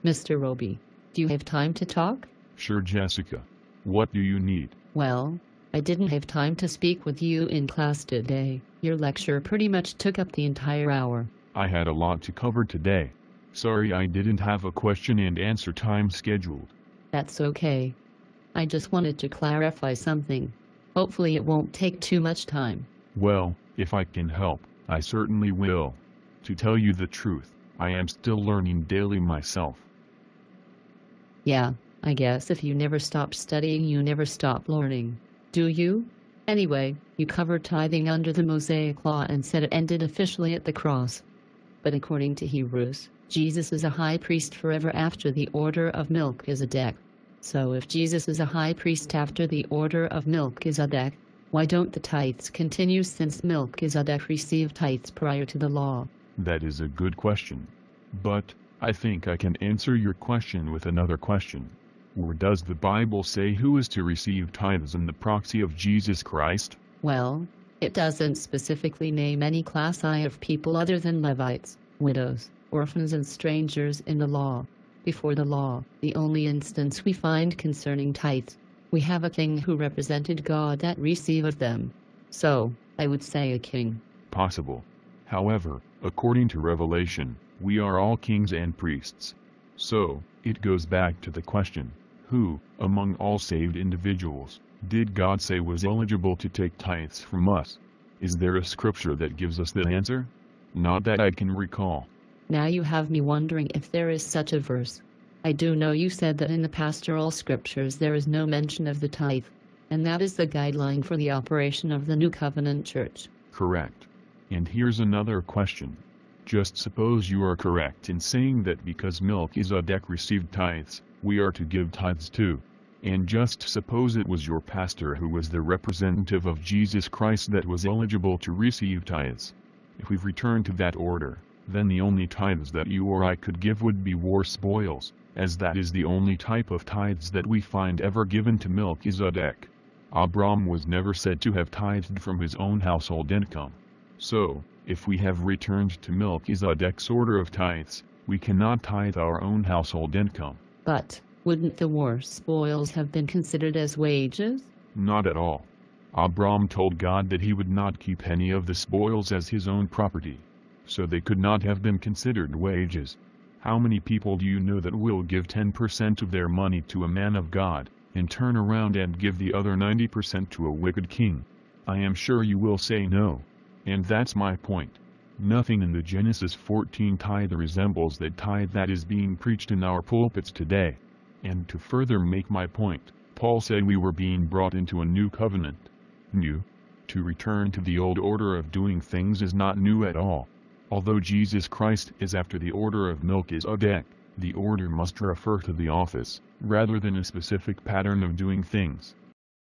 Mr. Roby, do you have time to talk? Sure, Jessica. What do you need? Well, I didn't have time to speak with you in class today. Your lecture pretty much took up the entire hour. I had a lot to cover today. Sorry I didn't have a question and answer time scheduled. That's okay. I just wanted to clarify something. Hopefully it won't take too much time. Well, if I can help, I certainly will. To tell you the truth, I am still learning daily myself. Yeah, I guess if you never stop studying, you never stop learning. Do you? Anyway, you covered tithing under the Mosaic Law and said it ended officially at the cross. But according to Hebrews, Jesus is a high priest forever after the order of Melchizedek. So if Jesus is a high priest after the order of Melchizedek, why don't the tithes continue since Melchizedek received tithes prior to the law? That is a good question. But, I think I can answer your question with another question. Where does the Bible say who is to receive tithes in the proxy of Jesus Christ? Well, it doesn't specifically name any class I of people other than Levites, widows, orphans and strangers in the law. Before the law, the only instance we find concerning tithes, we have a king who represented God that receiveth them. So, I would say a king. Possible. However, according to Revelation, we are all kings and priests. So, it goes back to the question, who, among all saved individuals, did God say was eligible to take tithes from us? Is there a scripture that gives us the answer? Not that I can recall. Now you have me wondering if there is such a verse. I do know you said that in the pastoral scriptures there is no mention of the tithe, and that is the guideline for the operation of the New Covenant Church. Correct. And here's another question. Just suppose you are correct in saying that because Melchizedek received tithes, we are to give tithes too. And just suppose it was your pastor who was the representative of Jesus Christ that was eligible to receive tithes. If we return to that order, then the only tithes that you or I could give would be war spoils, as that is the only type of tithes that we find ever given to Melchizedek. Abram was never said to have tithed from his own household income. So, if we have returned to Melchizedek's order of tithes, we cannot tithe our own household income. But, wouldn't the war spoils have been considered as wages? Not at all. Abram told God that he would not keep any of the spoils as his own property. So they could not have been considered wages. How many people do you know that will give 10% of their money to a man of God, and turn around and give the other 90% to a wicked king? I am sure you will say no. And that's my point. Nothing in the Genesis 14 tithe resembles that tithe that is being preached in our pulpits today. And to further make my point, Paul said we were being brought into a new covenant. New? To return to the old order of doing things is not new at all. Although Jesus Christ is after the order of Melchizedek, the order must refer to the office, rather than a specific pattern of doing things.